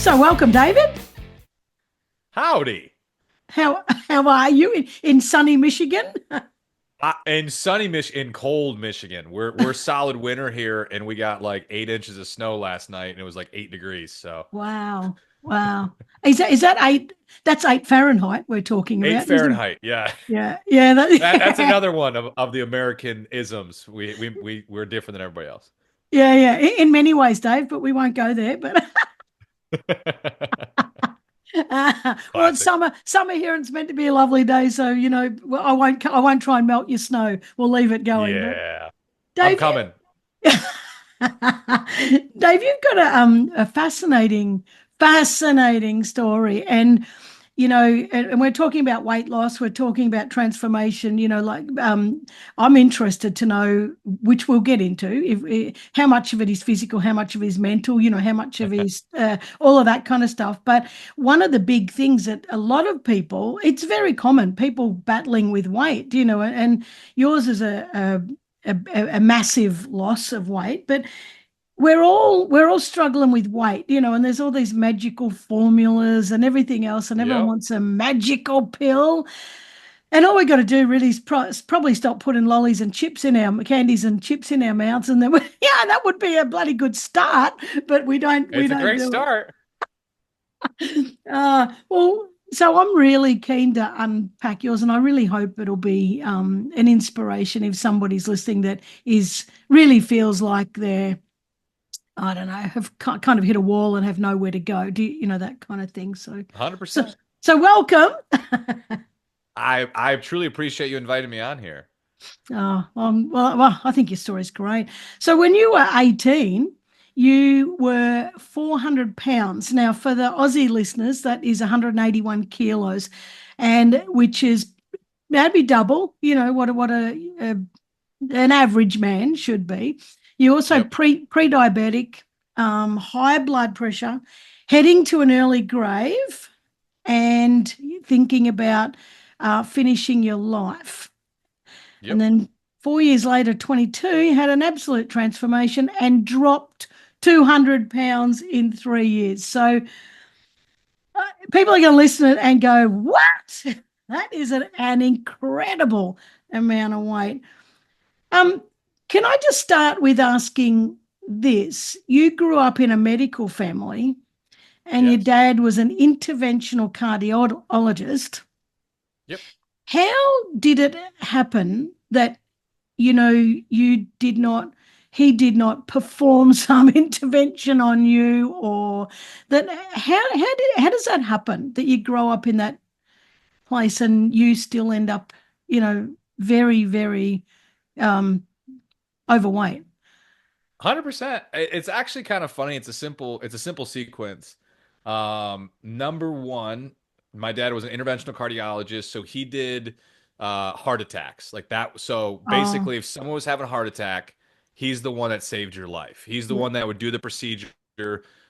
So welcome, David. Howdy. How are you in sunny Michigan? In sunny in cold Michigan. We're solid winter here, and we got like 8 inches of snow last night, and it was like 8 degrees. So Wow, wow. Is that eight? That's 8 Fahrenheit we're talking eight about, isn't it? Fahrenheit. Yeah, Yeah, yeah. that's another one of the American isms. We're different than everybody else. Yeah, yeah. In many ways, Dave, but we won't go there. But well, it's Classic. summer. Summer here, and it's meant to be a lovely day. So well, I won't try and melt your snow. We'll leave it going. But Yeah, I'm Dave, coming. Dave, you've got a fascinating story, and and we're talking about weight loss, we're talking about transformation. I'm interested to know, which we'll get into, how much of it is physical, how much of it is mental, how much of it is all of that kind of stuff. But one of the big things that a lot of people, it's very common, people battling with weight, and yours is a massive loss of weight, but we're all struggling with weight, and there's all these magical formulas and everything else, and everyone Yep. wants a magical pill. And all we got to do really is probably stop putting lollies and chips in our candies and chips in our mouths, and then yeah, that would be a bloody good start. But we It's a don't great do it. start. Well, so I'm really keen to unpack yours, and I really hope it'll be an inspiration if somebody's listening that is really feels like they're, I don't know, have kind of hit a wall and have nowhere to go. That kind of thing. So, 100%. so welcome. I truly appreciate you inviting me on here. Well, I think your story's great. So when you were 18, you were 400 pounds. Now, for the Aussie listeners, that is 181 kilos, and which is that'd be double. What an average man should be. You also Yep. pre-diabetic, high blood pressure, heading to an early grave, and thinking about finishing your life. And Yep. then 4 years later, 22, you had an absolute transformation and dropped 200 pounds in 3 years. So people are going to listen and go, "What? That is an incredible amount of weight." Um, can I just start with asking this? You grew up in a medical family, and your Yes. dad was an interventional cardiologist. Yep. How did it happen that you did not, he did not perform some intervention on you, or that how does that happen that you grow up in that place and you still end up, very, very um overweight? 100%. It's actually kind of funny. It's a simple sequence. Number one, my dad was an interventional cardiologist, so he did heart attacks like that. So Oh, basically, if someone was having a heart attack, he's the one that saved your life. He's the yeah. one that would do the procedure,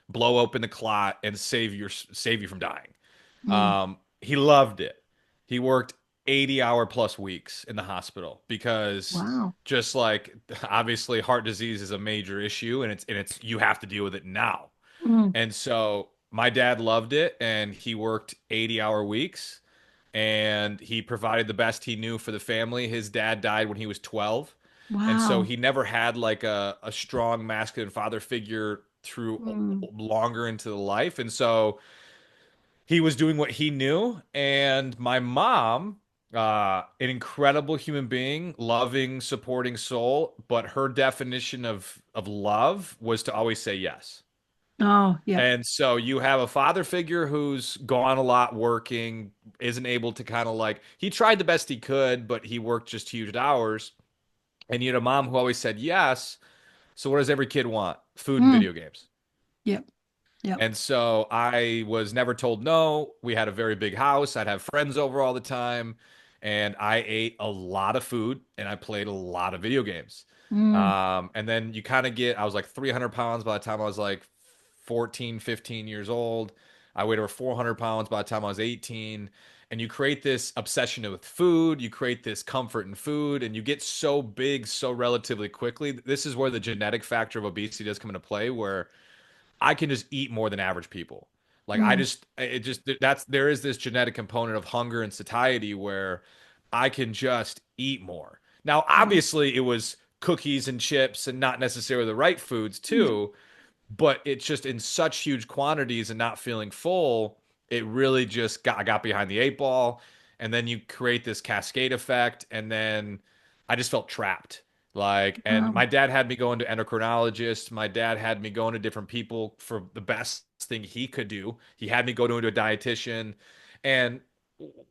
blow open the clot, and save you from dying. Mm. He loved it. He worked 80-hour plus weeks in the hospital because Wow. just like obviously heart disease is a major issue, and it's you have to deal with it now. Mm. And so my dad loved it, and he worked 80-hour weeks, and he provided the best he knew for the family. His dad died when he was 12, and so Wow. he never had like a strong masculine father figure through Mm. longer into the life. And so he was doing what he knew. And my mom, an incredible human being, loving, supporting soul, but her definition of love was to always say yes. Oh, yep. And so you have a father figure who's gone a lot working, isn't able to kind of like, he tried the best he could, but he worked just huge hours. And you had a mom who always said yes. So what does every kid want? Food and Mm. video games. Yep. Yep. And so I was never told no. We had a very big house. I'd have friends over all the time. And I ate a lot of food and I played a lot of video games. Mm. And then you kind of get, I was like 300 pounds by the time I was like 14, 15 years old. I weighed over 400 pounds by the time I was 18. And you create this obsession with food, you create this comfort in food, and you get so big so relatively quickly. This is where the genetic factor of obesity does come into play, where I can just eat more than average people. Like I Mm. just it just that's there is this genetic component of hunger and satiety where I can just eat more. Now, Wow. obviously, it was cookies and chips and not necessarily the right foods Yeah. too, but it's just in such huge quantities and not feeling full, it really just got I got behind the eight ball, and then you create this cascade effect, and then I just felt trapped. Like, and Wow. my dad had me going to endocrinologists. My dad had me going to different people for the best thing he could do. He had me go to a dietitian. And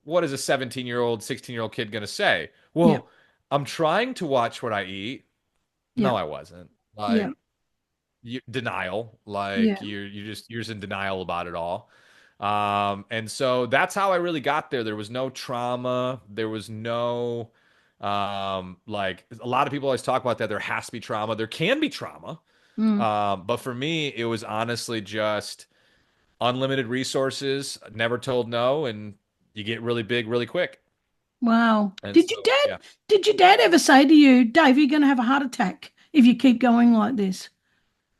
what is a 17-year-old, 16-year-old kid going to say? Yeah. Well, I'm trying to watch what I eat. Yeah. No, I wasn't. Yeah. Like, denial, Yeah. like you're just in denial about it all. And so that's how I really got there. There was no trauma, there was no like a lot of people always talk about that there has to be trauma, there can be trauma, Mm. but for me it was honestly just unlimited resources, never told no, and you get really big really quick. Wow. And Did so your dad yeah. did your dad ever say to you, Dave, you're going to have a heart attack if you keep going like this?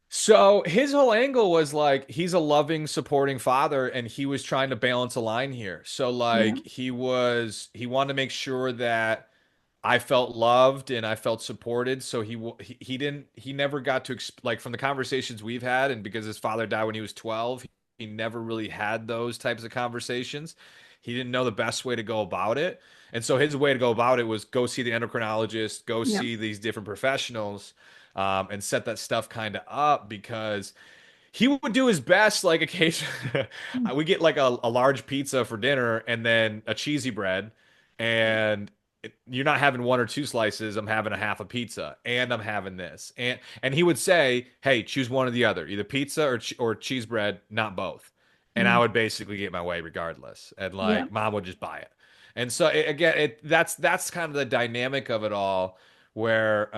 So his whole angle was like he's a loving, supporting father, and he was trying to balance a line here. So Yeah. like he wanted to make sure that I felt loved and I felt supported. So he didn't he never got to like from the conversations we've had, and because his father died when he was 12, he never really had those types of conversations. He didn't know the best way to go about it. And so his way to go about it was go see the endocrinologist, go Yeah. see these different professionals, and set that stuff kind of up because he would do his best. Like occasionally, Mm. we get like a large pizza for dinner and then a cheesy bread, and you're not having one or two slices. I'm having a half a pizza, and I'm having this, and he would say, "Hey, choose one or the other, either pizza or cheese bread, not both." And I Mm. would basically get my way regardless, and Yeah. like mom would just buy it. And so again, that's kind of the dynamic of it all, where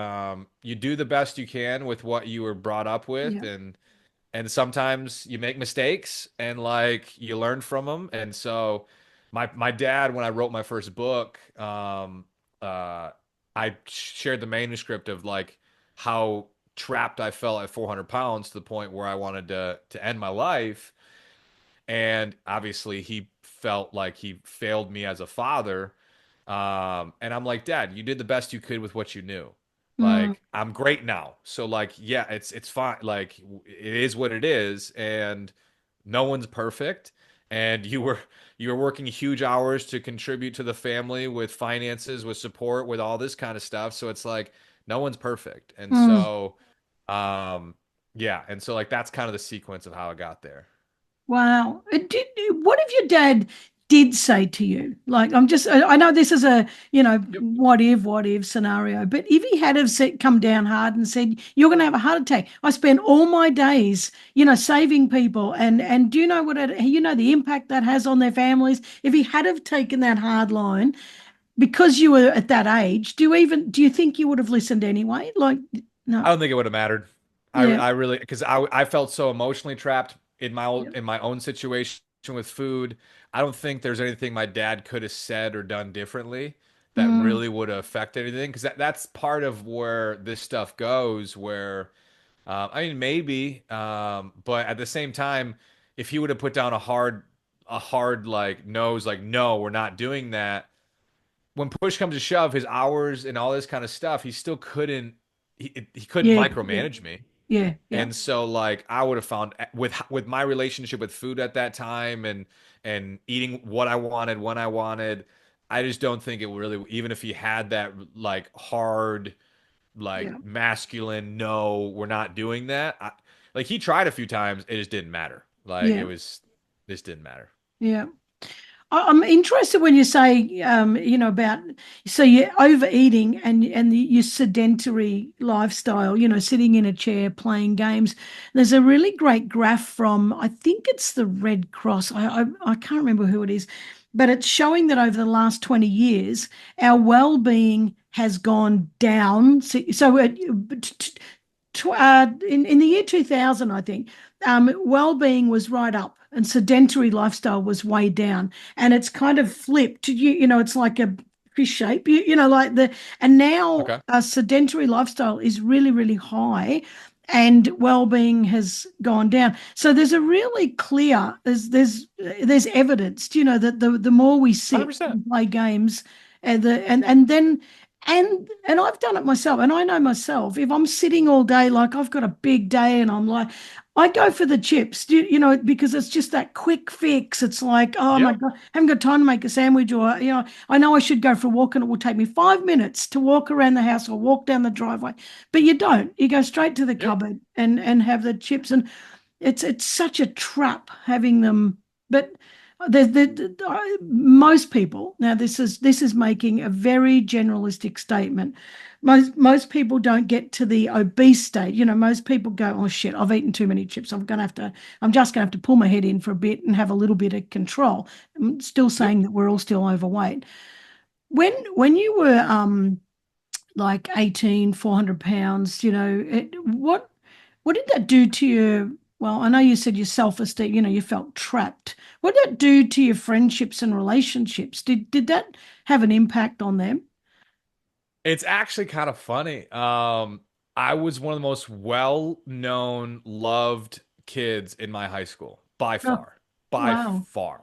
you do the best you can with what you were brought up with, Yeah. and sometimes you make mistakes and like you learn from them. And so my dad, when I wrote my first book, I shared the manuscript of like how trapped I felt at 400 pounds to the point where I wanted to end my life. And obviously he felt like he failed me as a father. And I'm like, Dad, you did the best you could with what you knew. Mm. Like, I'm great now. So like, yeah, it's fine. Like it is what it is, and no one's perfect. And you were working huge hours to contribute to the family with finances, with support, with all this kind of stuff. So it's like no one's perfect. And Mm. so um yeah, and so like that's kind of the sequence of how I got there. Wow. What if your dad did say to you, like, I know this is a, Yep. what if scenario, but if he had have come down hard and said, you're going to have a heart attack, I spend all my days, saving people. And do you know the impact that has on their families? If he had have taken that hard line because you were at that age, do you think you would have listened anyway? Like, I no. don't think it would have mattered. Yeah. I really because I felt so emotionally trapped Yeah. in my own situation with food. I don't think there's anything my dad could have said or done differently that Mm. really would have affected anything, because that's part of where this stuff goes. Where I mean maybe, but at the same time, if he would have put down a hard like nose, like no, we're not doing that, when push comes to shove, his hours and all this kind of stuff, he still couldn't he couldn't Yeah. Yeah. micromanage me. Yeah. Yeah. And so like I would have found with my relationship with food at that time, and eating what I wanted when I wanted, I just don't think it really, even if he had that like hard like Yeah. masculine no, we're not doing that. Like he tried a few times, it just didn't matter. Like Yeah. this didn't matter. Yeah. I'm interested when you say, about so you're overeating and your sedentary lifestyle, sitting in a chair playing games. There's a really great graph from, I think it's the Red Cross. I can't remember who it is, but it's showing that over the last 20 years, our well-being has gone down. So in the year 2000, I think, well-being was right up and sedentary lifestyle was way down. And it's kind of flipped. It's like a fish shape, and now Okay. sedentary lifestyle is really, really high. and well-being has gone down. So there's a really clear there's evidence, that the more we sit 100%. and play games, and then and I've done it myself, and I know myself. If I'm sitting all day, like I've got a big day, and I'm like, I go for the chips, because it's just that quick fix. It's like, oh my Yep. God, I haven't got time to make a sandwich, or I know I should go for a walk, and it will take me 5 minutes to walk around the house or walk down the driveway. But you don't. You go straight to the Yep. cupboard and have the chips, and it's such a trap having them. But most people, now this is making a very generalistic statement. Most people don't get to the obese state. Most people go, oh shit, I've eaten too many chips. I'm just gonna have to pull my head in for a bit and have a little bit of control. I'm still Yep. saying that we're all still overweight. When you were like 18, 400 pounds, what did that do to you? Well, I know you said your self-esteem, you felt trapped. What did that do to your friendships and relationships? Did that have an impact on them? It's actually kind of funny. I was one of the most well-known, loved kids in my high school, by Oh, far. By wow. far.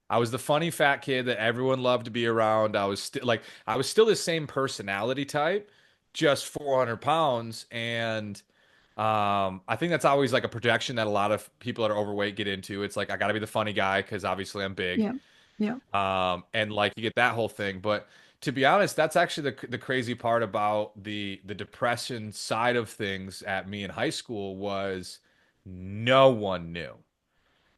I was the funny fat kid that everyone loved to be around. I was still the same personality type, just 400 pounds. And I think that's always like a projection that a lot of people that are overweight get into. It's like I gotta be the funny guy because obviously I'm big. Yeah. Yeah. And like you get that whole thing. But to be honest, that's actually the crazy part about the depression side of things at me in high school was no one knew.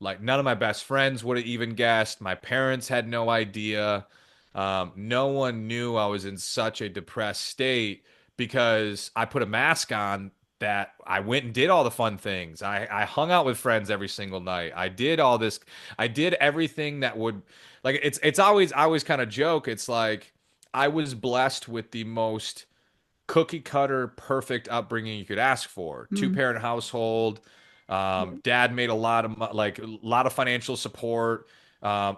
Like none of my best friends would have even guessed. My parents had no idea. No one knew I was in such a depressed state because I put a mask on that I went and did all the fun things. I hung out with friends every single night. I did all this. I did everything that would like it's always I always kind of joke. It's like I was blessed with the most cookie cutter perfect upbringing you could ask for. Two Mm, parent household. yeah. Dad made a lot of like a lot of financial support. Um,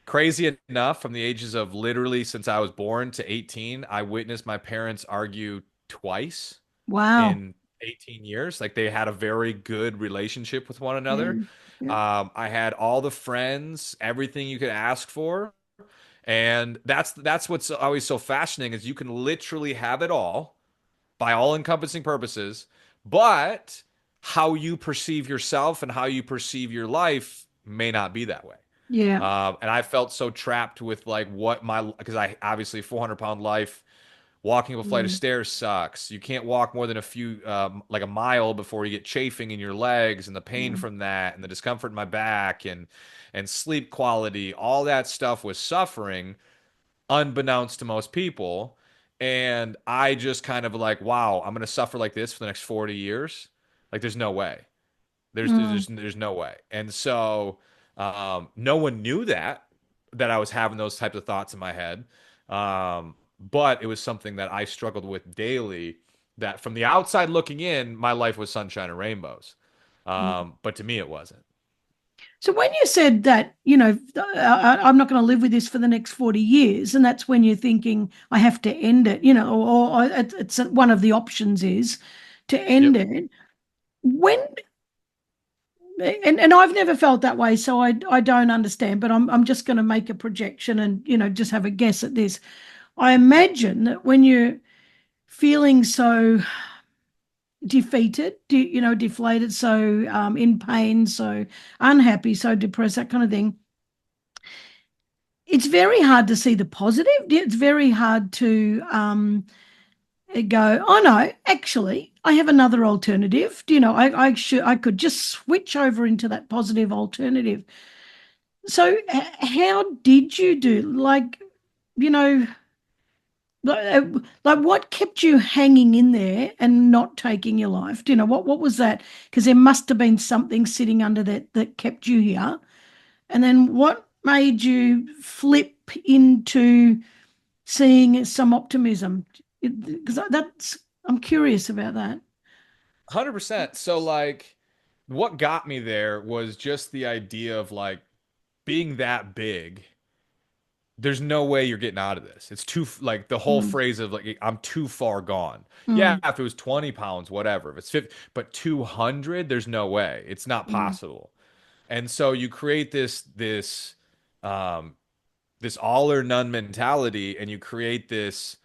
crazy enough, from the ages of literally since I was born to 18, I witnessed my parents argue twice Wow. in 18 years. Like they had a very good relationship with one Yeah. another. Yeah. I had all the friends, everything you could ask for. And that's what's always so fascinating is you can literally have it all by all encompassing purposes, but how you perceive yourself and how you perceive your life may not be that way. Yeah. And I felt so trapped with like what my, because I obviously 400-pound life, walking up a flight of Mm, stairs sucks. You can't walk more than a few, like a mile before you get chafing in your legs and the pain yeah. from that and the discomfort in my back and sleep quality. All that stuff was suffering unbeknownst to most people. And I just kind of like, wow, I'm going to suffer like this for the next 40 years. Like, there's no way. Mm, There's no way. And so, no one knew that I was having those types of thoughts in my head. But it was something that I struggled with daily. That from the outside looking in, my life was sunshine and rainbows. yeah. But to me, it wasn't. So when you said that, I'm not going to live with this for the next 40 years, and that's when you're thinking, I have to end it, or it's one of the options is to end Yep. it. When, and I've never felt that way, so I don't understand, but I'm just going to make a projection and, just have a guess at this. I imagine that when you're feeling so defeated, deflated, so in pain, so unhappy, so depressed, that kind of thing, it's very hard to see the positive. It's very hard to go, oh no, actually, I have another alternative. I could just switch over into that positive alternative. So, how did you do? You know, like what kept you hanging in there and not taking your life? What was that? Because there must have been something sitting under that kept you here. And then what made you flip into seeing some optimism? Because I'm curious about that. 100%. So like what got me there was just the idea of like being that big there's no way you're getting out of this. It's too like the whole Mm, phrase of like I'm too far gone. Yeah, mm, if it was 20 pounds, whatever. If it's 50, but 200, there's no way. It's not mm, possible. And so you create um this all or none mentality, and you create this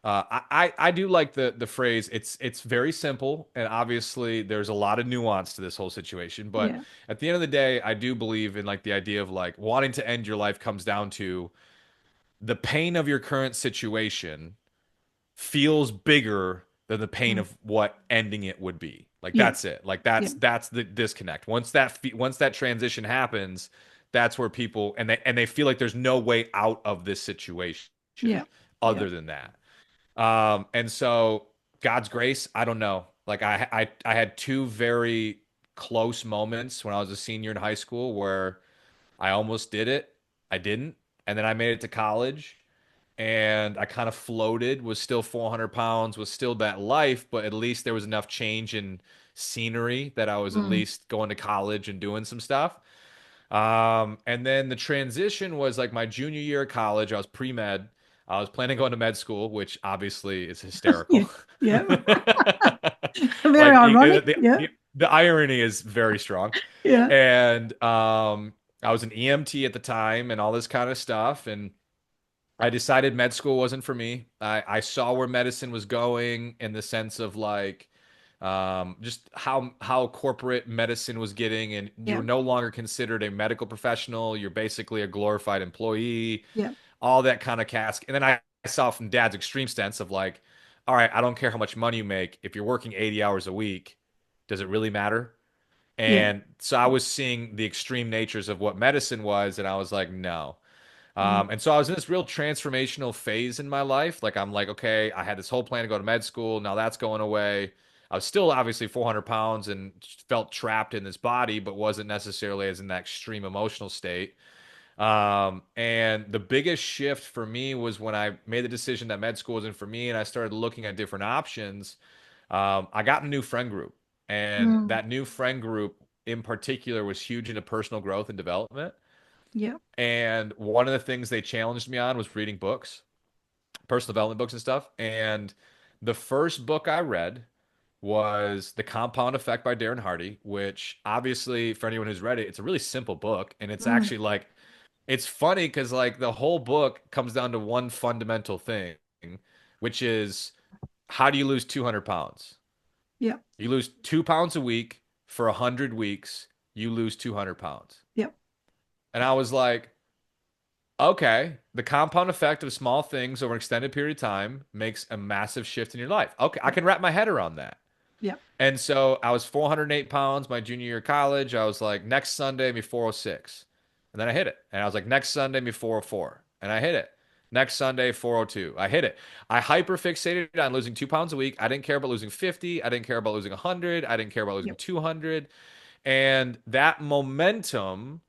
I do like the phrase. It's very simple, and obviously there's a lot of nuance to this whole situation. But yeah. at the end of the day, I do believe in like the idea of like wanting to end your life comes down to the pain of your current situation feels bigger than the pain Mm, of what ending it would be. Like yeah. that's it. Like Yeah. that's the disconnect. Once that transition happens, that's where people and they feel like there's no way out of this situation Yeah. Yeah. other than that. And so God's grace, I don't know. Like I had two very close moments when I was a senior in high school where I almost did it. I didn't. And then I made it to college and I kind of floated, was still 400 pounds, was still that life, but at least there was enough change in scenery that I was at Mm, least going to college and doing some stuff. And then the transition was like my junior year of college. I was pre-med. I was planning on going to med school, which obviously is yeah. hysterical. Yeah. Very Like ironic. Yeah. the irony is very strong. Yeah. And I was an EMT at the time and all this kind of stuff. And I decided med school wasn't for me. I saw where medicine was going in the sense of like just how corporate medicine was getting, and you Yeah. were no longer considered a medical professional. You're basically a glorified employee, Yeah. all that kind of cask. And then I saw from Dad's extreme stance of like, all right, I don't care how much money you make. If you're working 80 hours a week, does it really matter? Yeah. And so I was seeing the extreme natures of what medicine was, and I was like, no. Mm, And so I was in this real transformational phase in my life. Like I'm like, okay, I had this whole plan to go to med school. Now that's going away. I was still obviously 400 pounds and felt trapped in this body, but wasn't necessarily as in that extreme emotional state. And the biggest shift for me was when I made the decision that med school wasn't for me, and I started looking at different options. I got a new friend group, and mm, that new friend group in particular was huge into personal growth and development. yeah. And one of the things they challenged me on was reading books, personal development books and stuff. And the first book I read was The Compound Effect by Darren Hardy, which obviously for anyone who's read it, it's a really simple book. And it's Mm, actually like, it's funny because like the whole book comes down to one fundamental thing, which is how do you lose 200 pounds? yeah. You lose 2 pounds a week for 100 weeks, you lose 200 pounds. Yeah. And I was like, okay, the compound effect of small things over an extended period of time makes a massive shift in your life. Okay, I can wrap my head around that. Yeah. And so I was 408 pounds my junior year of college. I was like, next Sunday, me 406. And then I hit it. And I was like, next Sunday, me 404. And I hit it. Next Sunday, 402. I hit it. I hyper fixated on losing 2 pounds a week. I didn't care about losing 50. I didn't care about losing 100. I didn't care about Yeah. losing 200. And that momentum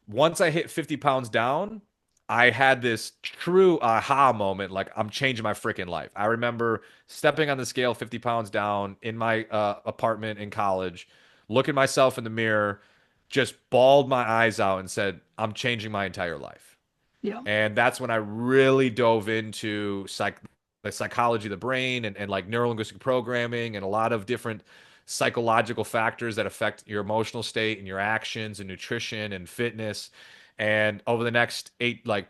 once I hit 50 pounds down, I had this true aha moment. Like, I'm changing my freaking life. I remember stepping on the scale 50 pounds down in my apartment in college, looking myself in the mirror, just bawled my eyes out and said, I'm changing my entire life. Yeah. And that's when I really dove into the psychology of the brain and like neurolinguistic programming and a lot of different psychological factors that affect your emotional state and your actions and nutrition and fitness. And over the next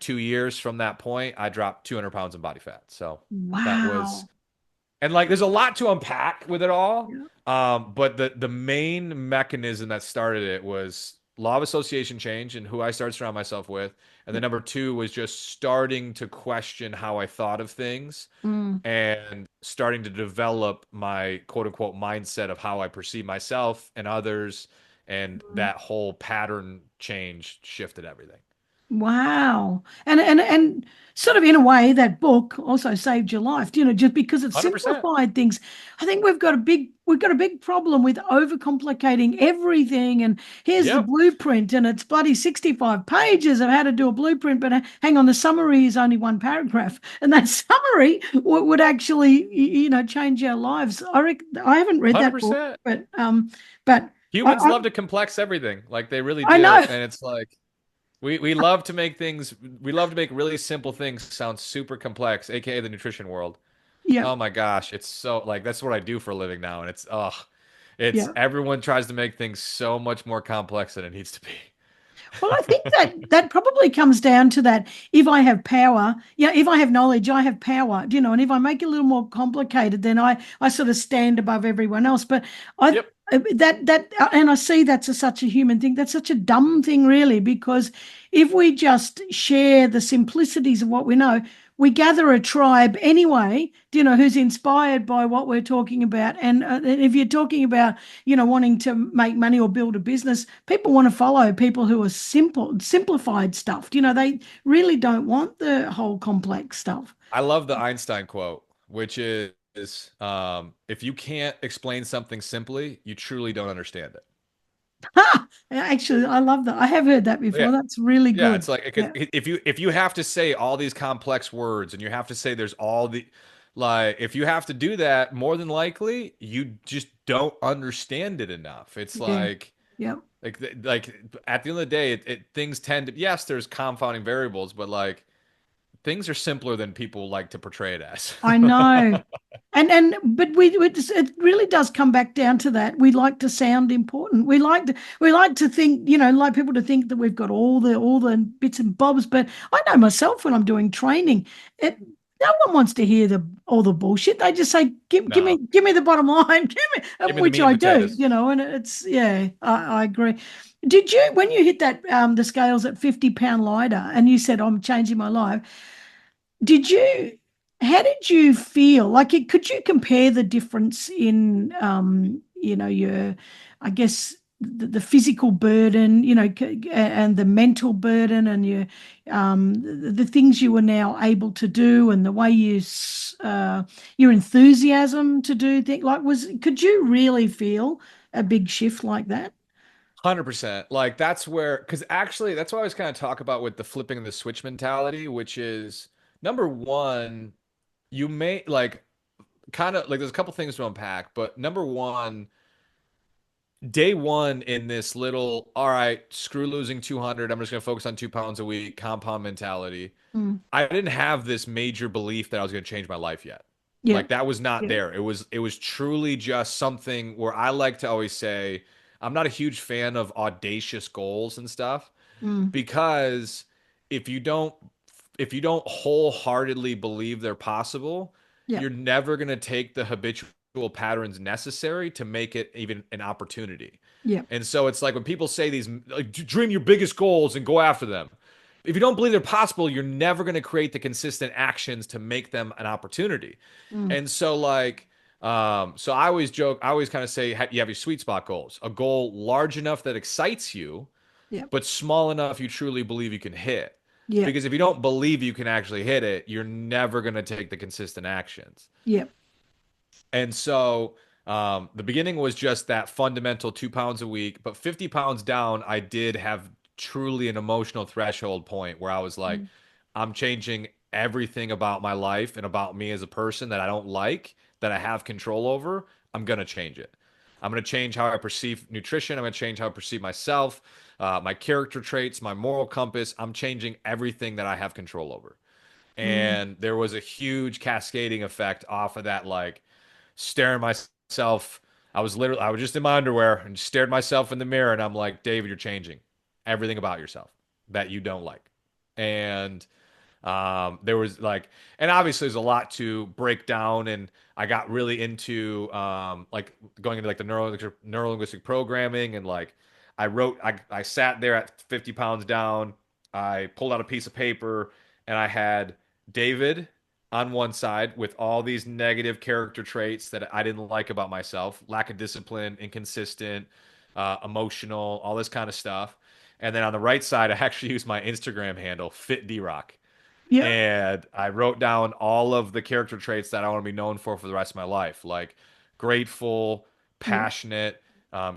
2 years from that point, I dropped 200 pounds in body fat. So that was, Wow. and like, there's a lot to unpack with it all. Yeah. But the main mechanism that started it was law of association change and who I started surrounding myself with. And then Yeah. number two was just starting to question how I thought of things Mm, and starting to develop my quote unquote mindset of how I perceive myself and others. And mm. that whole pattern change shifted everything. Wow. And sort of in a way, that book also saved your life, just because it 100%. simplified things. I think we've got a big problem with overcomplicating everything. And here's the Yep. blueprint, and it's bloody 65 pages of how to do a blueprint. But hang on, the summary is only one paragraph. And that summary would actually, change our lives. I haven't read that book, 100%. but Humans I, love to complex everything. Like they really I do. know. And it's like, We love to make things, we love to make really simple things sound super complex, aka the nutrition world. Yeah, Oh my gosh, it's so like that's what I do for a living now, and it's yeah. everyone tries to make things so much more complex than it needs to be. Well, I think that probably comes down to that. If I have power, yeah, if I have knowledge, I have power, and if I make it a little more complicated, then I sort of stand above everyone else. But I Yep. and I see that's such a human thing. That's such a dumb thing, really, because if we just share the simplicities of what we know, we gather a tribe anyway, who's inspired by what we're talking about. And if you're talking about, wanting to make money or build a business, people want to follow people who are simplified stuff. They really don't want the whole complex stuff. I love the Einstein quote, which is if you can't explain something simply, you truly don't understand it. Ha! Actually, I love that. I have heard that Yeah. before. That's really Yeah, good. it's like Yeah, if you have to say all these complex words and you have to say there's all the like if you have to do that, more than likely you just don't understand it enough. It's yeah, yeah. like at the end of the day, things tend to yes, there's confounding variables, but like things are simpler than people like to portray it as. I know. And but it really does come back down to that. We like to sound important. We like to think, like people to think that we've got all the bits and bobs. But I know myself when I'm doing training, no one wants to hear all the bullshit. They just say, No, give me the bottom line, give me, give me the which meat and I do, potatoes. and it's yeah, I agree. Did you when you hit that the scales at 50 pound lighter and you said I'm changing my life? Did you, how did you feel? Like, could you compare the difference in, your, I guess, the physical burden, and the mental burden and the things you were now able to do and the way your enthusiasm to do things like could you really feel a big shift like that? 100%. Like that's where, because actually, that's what I was kind of talk about with the flipping the switch mentality, which is number one, you may like kind of like there's a couple things to unpack, but number one, day one in this little, all right, screw losing 200, I'm just going to focus on 2 pounds a week, compound mentality. Mm. I didn't have this major belief that I was going to change my life yet. Yeah. Like that was not Yeah. there. It was truly just something where I like to always say, I'm not a huge fan of audacious goals and stuff Mm. because if you don't if you don't wholeheartedly believe they're possible, Yeah. you're never going to take the habitual patterns necessary to make it even an opportunity. Yeah. And so it's like when people say these like dream your biggest goals and go after them. If you don't believe they're possible, you're never going to create the consistent actions to make them an opportunity. Mm. And so so I always joke, I always kind of say you have your sweet spot goals, a goal large enough that excites you Yeah. but small enough you truly believe you can hit. Yeah. Because if you don't believe you can actually hit it, you're never going to take the consistent actions. Yeah. And so the beginning was just that fundamental 2 pounds a week, but 50 pounds down, I did have truly an emotional threshold point where I was like, Mm. I'm changing everything about my life and about me as a person that I don't like, that I have control over. I'm going to change it. I'm going to change how I perceive nutrition. I'm going to change how I perceive myself, my character traits, my moral compass. I'm changing everything that I have control over. Mm. And there was a huge cascading effect off of that, like staring myself. I was just in my underwear and stared myself in the mirror, and I'm like, David, you're changing everything about yourself that you don't like. And there was like, and obviously there's a lot to break down, and I got really into like going into like the neurolinguistic programming, and like I sat there at 50 pounds down. I pulled out a piece of paper, and I had David on one side with all these negative character traits that I didn't like about myself, lack of discipline, inconsistent, emotional, all this kind of stuff. And then on the right side, I actually used my Instagram handle, Fit D Rock, Yeah. and I wrote down all of the character traits that I want to be known for the rest of my life, like grateful, Yeah. passionate,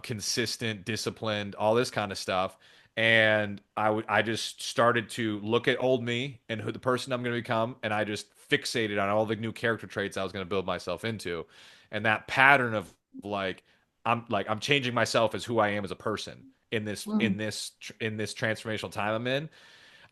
consistent, disciplined, all this kind of stuff. And I just started to look at old me and who the person I'm going to become, and I just fixated on all the new character traits I was going to build myself into, and that pattern of like I'm changing myself as who I am as a person Mm. in this transformational time I'm in.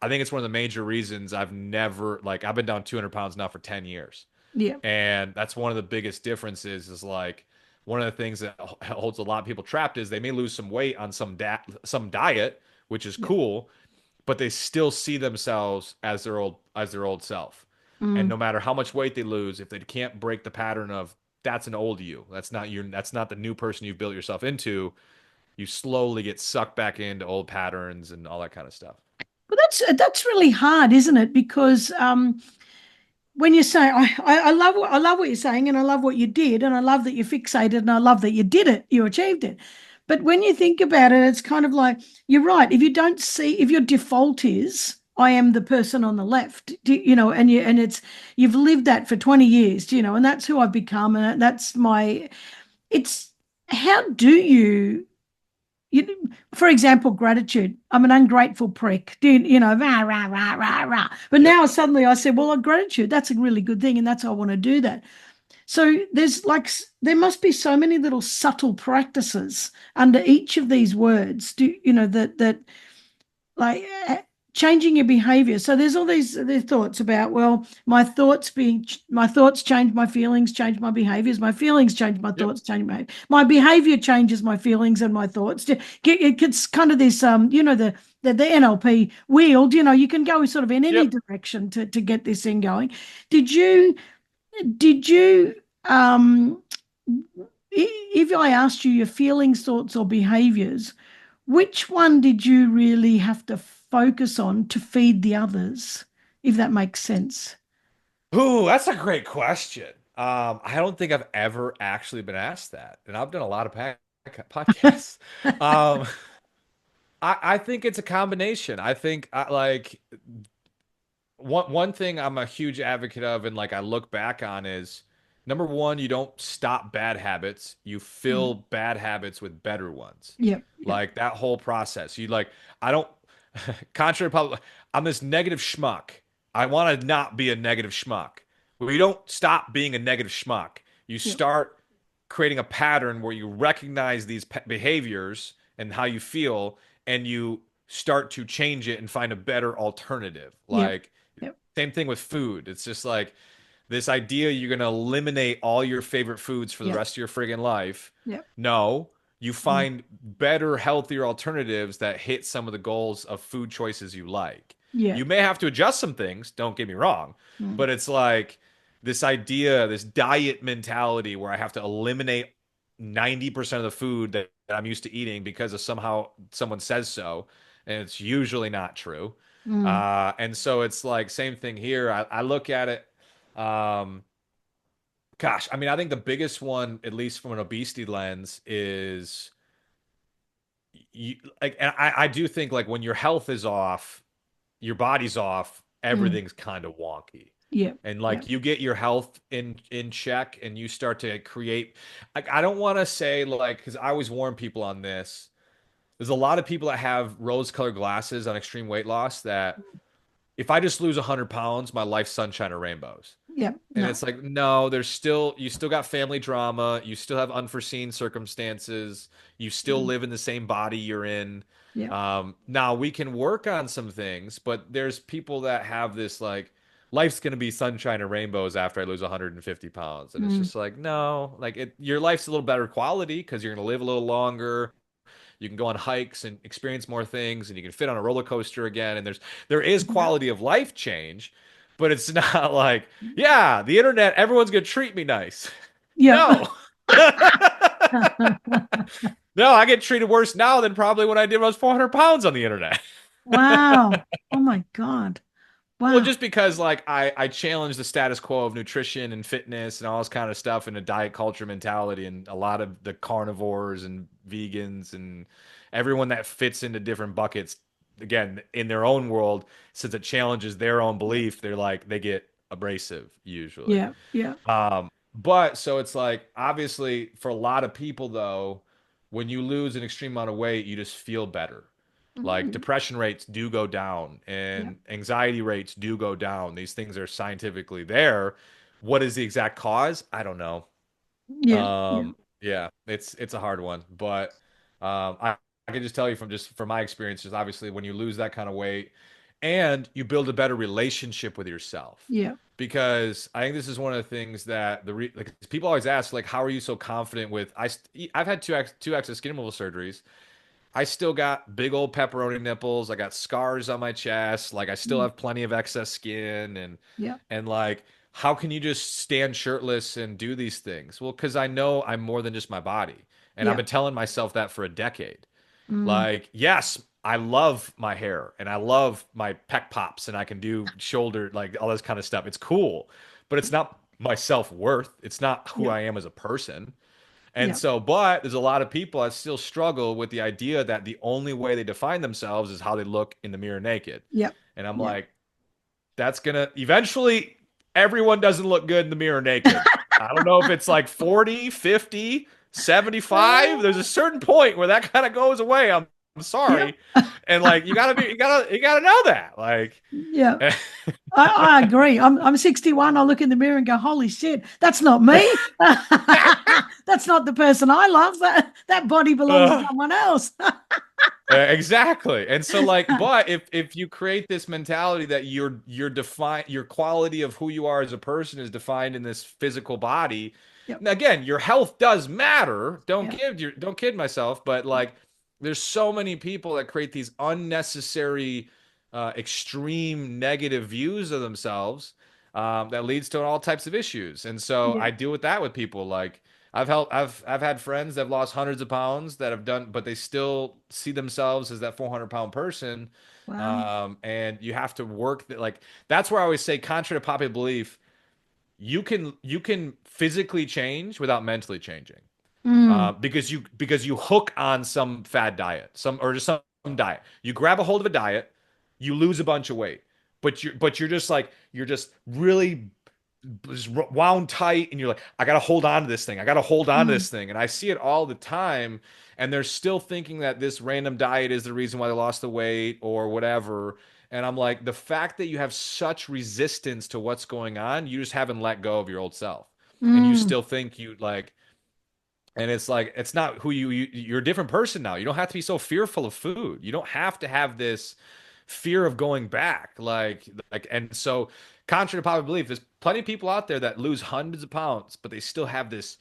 I think it's one of the major reasons I've never like I've been down 200 pounds now for 10 years. Yeah. And that's one of the biggest differences is like one of the things that holds a lot of people trapped is they may lose some weight on some diet, which is Yeah. cool, but they still see themselves as their old self. And Mm. no matter how much weight they lose, if they can't break the pattern of that's an old you, that's not the new person you've built yourself into, you slowly get sucked back into old patterns and all that kind of stuff. But that's really hard, isn't it? Because when you say I love what you're saying, and I love what you did, and I love that you fixated, and I love that you did it, you achieved it. But when you think about it, it's kind of like you're right. If you don't see, if your default is I am the person on the left, and it's you've lived that for 20 years, and that's who I've become, and that's my. It's how do for example, gratitude. I'm an ungrateful prick. Rah, rah, rah, rah, rah. But Yep. now suddenly I said, well, gratitude, that's a really good thing. And that's, I want to do that. So there must be so many little subtle practices under each of these words, that like changing your behavior. So there's all these thoughts about, well, my thoughts change my feelings, change my behaviors, my feelings change my Yep. thoughts, change my behavior changes my feelings and my thoughts. It's kind of this the NLP wheeled, you can go sort of in any Yep. direction to get this thing going. Did you if I asked you your feelings, thoughts, or behaviors, which one did you really have to focus on to feed the others, if that makes sense? Ooh, that's a great question. I don't think I've ever actually been asked that, and I've done a lot of podcasts. Um, I think it's a combination. I think like one thing I'm a huge advocate of, and like I look back on is number one, you don't stop bad habits, you fill Mm. bad habits with better ones. Yep, yep, Like that whole process. You like, I don't, contrary to public, I'm this negative schmuck. I want to not be a negative schmuck. Well, you don't stop being a negative schmuck. You yep, start creating a pattern where you recognize these behaviors and how you feel, and you start to change it and find a better alternative. yep, Like, yep, same thing with food. It's just like this idea you're going to eliminate all your favorite foods for the yep, rest of your friggin' life. yep. No, you Mm. find better, healthier alternatives that hit some of the goals of food choices you like. Yeah. You may have to adjust some things, don't get me wrong, Mm. but it's like this idea, this diet mentality where I have to eliminate 90% of the food that I'm used to eating because of somehow someone says so. And it's usually not true. Mm. And so it's like same thing here. I look at it. Um, Gosh, I mean, I think the biggest one, at least from an obesity lens, is you like, and I do think like when your health is off, your body's off, Mm. everything's kind of wonky. Yep, And yep. like you get your health in check and you start to create like I don't want to say like because I always warn people on this. There's a lot of people that have rose-colored glasses on extreme weight loss that if I just lose 100 pounds, my life's sunshine or rainbows. Yep. And No. it's like, no, you still got family drama. You still have unforeseen circumstances. You still Mm. live in the same body you're in. Yep. Now we can work on some things, but there's people that have this like, life's going to be sunshine and rainbows after I lose 150 pounds. And it's Mm. just like, no, like your life's a little better quality because you're going to live a little longer. You can go on hikes and experience more things, and you can fit on a roller coaster again. And there is Yep. quality of life change, but it's not like, yeah, the internet, everyone's gonna treat me nice. Yep. No. No, I get treated worse now than probably when I did when I was 400 pounds on the internet. Wow. Oh my God. Well, Wow. just because like I challenge the status quo of nutrition and fitness and all this kind of stuff and a diet culture mentality and a lot of the carnivores and vegans and everyone that fits into different buckets again in their own world since it challenges their own Yep. belief they're like they get abrasive usually. Yeah. Yeah. But so it's like obviously for a lot of people though, when you lose an extreme amount of weight, you just feel better. Like Mm. depression rates do go down Yeah. and anxiety rates do go down. These things are scientifically there. What is the exact cause? I don't know. Yeah. Yeah. Yeah, it's a hard one, but I can just tell you from my experience, just obviously when you lose that kind of weight and you build a better relationship with yourself. Yeah. Because I think this is one of the things that like people always ask, like, how are you so confident with I've had two X of skin removal surgeries. I still got big old pepperoni nipples. I got scars on my chest. Like I still Mm. have plenty of excess skin Yeah. and like how can you just stand shirtless and do these things? Well, because I know I'm more than just my body. And I've Yeah. been telling myself that for a decade. Mm. Like, yes, I love my hair and I love my pec pops and I can do shoulder, like all this kind of stuff. It's cool, but it's not my self-worth. It's not who Yeah. I am as a person. And Yeah. so, but there's a lot of people that still struggle with the idea that the only way they define themselves is how they look in the mirror naked. Yeah. And I'm Yeah. like, that's gonna eventually everyone doesn't look good in the mirror naked. I don't know if it's like 40, 50, 75. There's a certain point where that kind of goes away. I'm Yeah. sorry. And like you gotta know that. Like Yeah. I agree. I'm 61. I look in the mirror and go, holy shit, that's not me. That's not the person I love. That body belongs to uh, someone else. exactly. And so like, but if you create this mentality that your quality of who you are as a person is defined in this physical body. Yep. Now again, your health does matter. Yeah. Don't kid myself, but like there's so many people that create these unnecessary extreme negative views of themselves that leads to all types of issues. And so Yeah. I deal with that with people like I've had friends that have lost hundreds of pounds that have done, but they still see themselves as that 400-pound person. Wow. And you have to work that like that's where I always say, contrary to popular belief, you can physically change without mentally changing. Mm. Because you hook on some fad diet, some diet. You grab a hold of a diet, you lose a bunch of weight, but you're just like you're just really wound tight and you're like I gotta hold on to this thing, I gotta hold on to Mm. this thing, and I see it all the time, and they're still thinking that this random diet is the reason why they lost the weight or whatever. And I'm like, the fact that you have such resistance to what's going on, you just haven't let go of your old self, and you Mm. still think you like, and it's like it's not who you're a different person now. You don't have to be so fearful of food. You don't have to have this fear of going back. Like and so contrary to popular belief, there's plenty of people out there that lose hundreds of pounds, but they still have this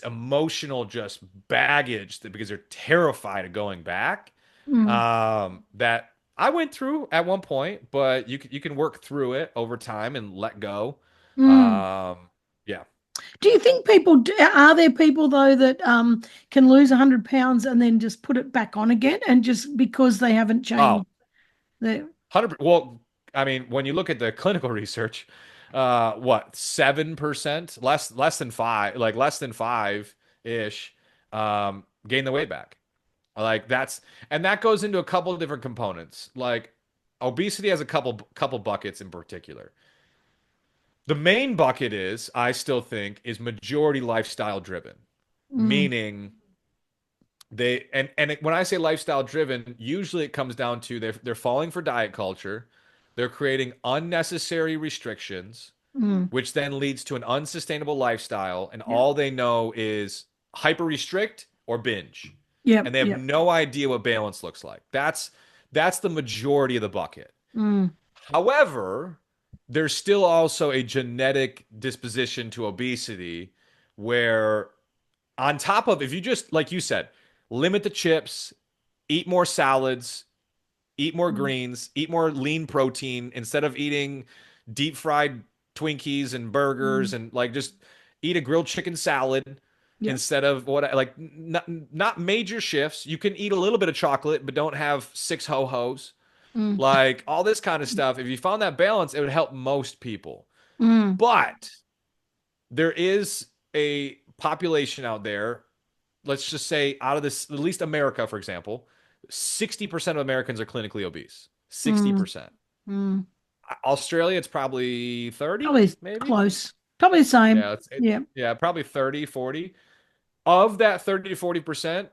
emotional just baggage that because they're terrified of going back. Mm. That I went through at one point, but you can work through it over time and let go. Mm. Um, yeah. Do you think are there people though that can lose 100 pounds and then just put it back on again and just because they haven't Oh, changed their 100. Well, I mean, when you look at the clinical research, what 7%, less than five, like less than five ish, gain the weight back. Like that's and that goes into a couple of different components. Like obesity has a couple buckets in particular. The main bucket is, I still think, is majority lifestyle driven, mm, meaning when I say lifestyle driven, usually it comes down to they're falling for diet culture, they're creating unnecessary restrictions, mm, which then leads to an unsustainable lifestyle, and yep, all they know is hyper restrict or binge, yep, and they have yep, no idea what balance looks like. That's the majority of the bucket. mm, However, there's still also a genetic disposition to obesity where on top of if you just like you said limit the chips, eat more salads, eat more mm, greens, eat more lean protein instead of eating deep fried Twinkies and burgers, mm, and like just eat a grilled chicken salad yep, instead of what like not major shifts. You can eat a little bit of chocolate but don't have six ho-hos, mm, like all this kind of stuff. If you found that balance, it would help most people. mm, But there is a population out there, let's just say out of this, at least America, for example, 60% of Americans are clinically obese. mm, 60%. mm. Australia, it's probably 30, Probably maybe. close. Probably the same. Yeah, Yeah, yeah, probably 30, 40. Of that 30 to 40%,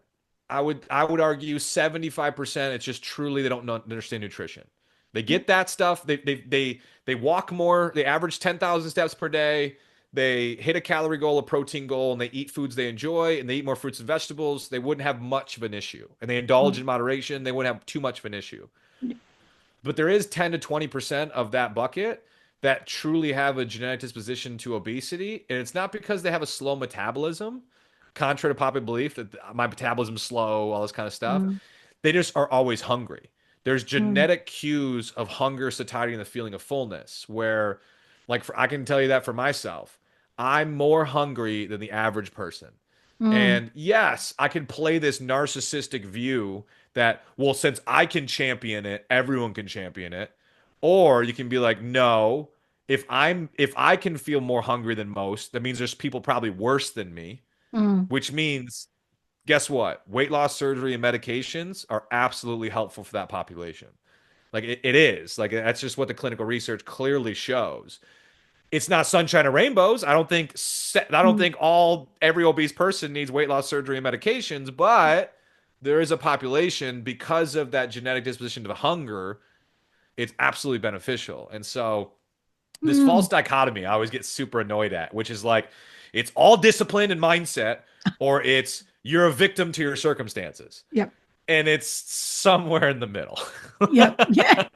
I would argue 75% it's just truly they don't understand nutrition. They yeah, get that stuff. They walk more. They average 10,000 steps per day. they hit a calorie goal, a protein goal, and they eat foods they enjoy, and they eat more fruits and vegetables, they wouldn't have much of an issue. And they indulge in Mm. moderation, they wouldn't have too much of an issue. But there is 10 to 20% of that bucket that truly have a genetic disposition to obesity. And it's not because they have a slow metabolism, contrary to popular belief that my metabolism's slow, all this kind of stuff. Mm. They just are always hungry. There's Mm. genetic cues of hunger, satiety, and the feeling of fullness where, like, I can tell you that for myself. I'm more hungry than the average person. Mm. And yes, I can play this narcissistic view that, well, since I can champion it, everyone can champion it. Or you can be like, no, if I can feel more hungry than most, that means there's people probably worse than me, Mm. which means guess what? Weight loss surgery and medications are absolutely helpful for that population. Like it is. Like that's just what the clinical research clearly shows. It's not sunshine and rainbows. I don't Mm. think all every obese person needs weight loss surgery and medications, but there is a population because of that genetic disposition to hunger, it's absolutely beneficial. And so this Mm. false dichotomy I always get super annoyed at, which is like it's all discipline and mindset, or it's you're a victim to your circumstances. Yep. And it's somewhere in the middle. Yep. Yeah.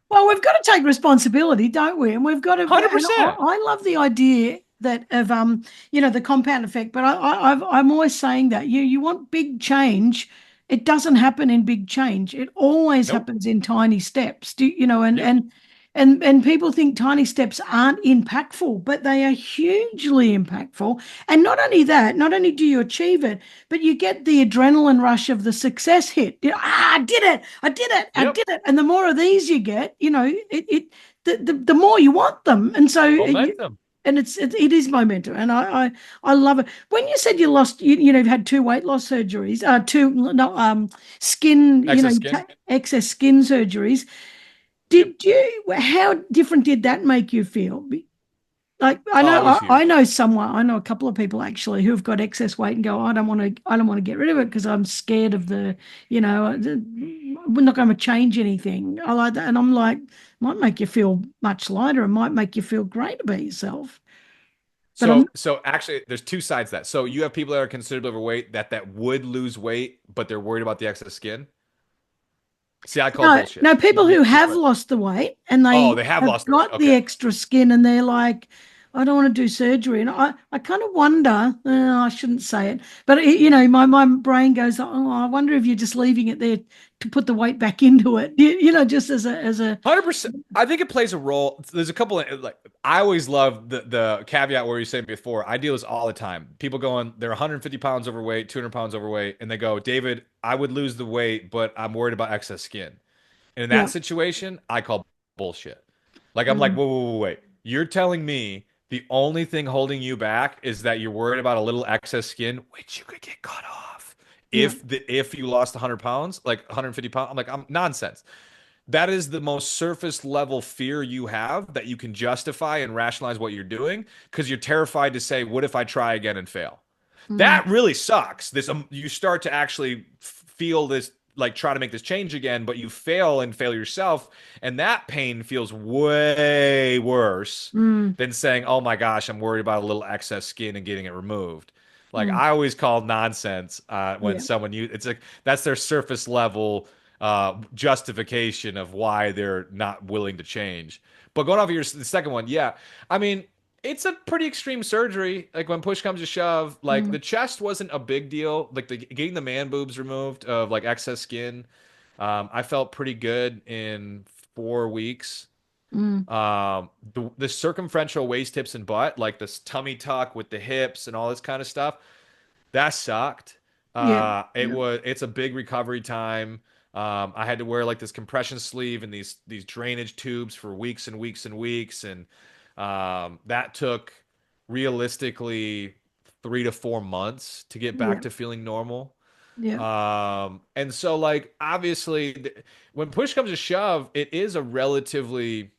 Well, we've got to take responsibility, don't we? And we've got to. And I, 100%. I love the idea that of the compound effect. But I'm always saying that you want big change. It doesn't happen in big change. It always Nope. happens in tiny steps. Do you know? And Yep. and and people think tiny steps aren't impactful, but they are hugely impactful. And not only that, not only do you achieve it, but you get the adrenaline rush of the success hit. I did it. I did it. I Yep. did it. And the more of these you get, the more you want them. And so Momentum. and it is momentum. And I love it. When you said you lost, you've had two weight loss surgeries, two no skin, Excess skin. excess skin surgeries. Yep. How different did that make you feel? Like I Oh, know it was huge. I know a couple of people actually who've got excess weight and go, I don't want to get rid of it because I'm scared of we're not going to change anything. I like that. And I'm like, might make you feel much lighter. It might make you feel great about yourself. But I'm So actually, there's two sides to that. So you have people that are considerably overweight that would lose weight, but they're worried about the excess skin. See, I call no, bullshit. no, people who have lost the weight and Oh, they they have have lost the weight. got the Okay. extra skin and they're like, I don't want to do surgery. And I kind of wonder, I shouldn't say it, but my brain goes, oh, I wonder if you're just leaving it there to put the weight back into it, just as a, 100%. I think it plays a role. There's a couple of like I always love the caveat where you said before. I deal with this all the time. People going, they're 150 pounds overweight, 200 pounds overweight, and they go, David, I would lose the weight, but I'm worried about excess skin. And in that yeah. situation, I call bullshit. Like I'm like, Mm. wait. You're telling me the only thing holding you back is that you're worried about a little excess skin, which you could get cut off Yeah. if you lost 100 pounds, like 150 pounds. I'm nonsense. That is the most surface level fear you have that you can justify and rationalize what you're doing because you're terrified to say, what if I try again and fail? Mm. That really sucks. This you start to actually feel this like try to make this change again, but you fail and fail yourself, and that pain feels way worse Mm. than saying, "Oh my gosh, I'm worried about a little excess skin and getting it removed." Like Mm. I always call nonsense when Yeah. someone you it's like that's their surface level justification of why they're not willing to change. But going off of the second one, yeah, I mean, it's a pretty extreme surgery. Like when push comes to shove, like the Mm. chest wasn't a big deal. Like getting the man boobs removed of like excess skin, I felt pretty good in 4 weeks. Mm. The circumferential waist, hips, and butt, like this tummy tuck with the hips and all this kind of stuff, that sucked. Yeah. Yeah. It's a big recovery time. I had to wear like this compression sleeve and these drainage tubes for weeks and weeks and weeks, and that took realistically 3 to 4 months to get back Yeah. to feeling normal. Yeah. And so like obviously when push comes to shove, it is a relatively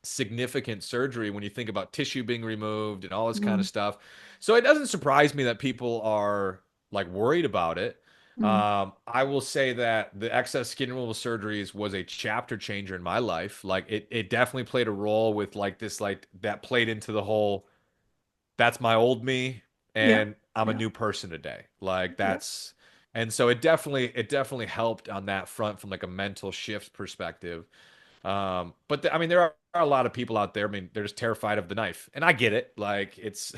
significant surgery when you think about tissue being removed and all this kind of Mm. stuff. So it doesn't surprise me that people are like worried about it. Mm. I will say that the excess skin removal surgeries was a chapter changer in my life. Like it definitely played a role with like this, like that played into the whole, that's my old me Yeah. and I'm a Yeah. new person today. Like Yeah. that's, and so it definitely helped on that front from like a mental shift perspective. But I mean, there are a lot of people out there. I mean, they're just terrified of the knife, and I get it. Like it's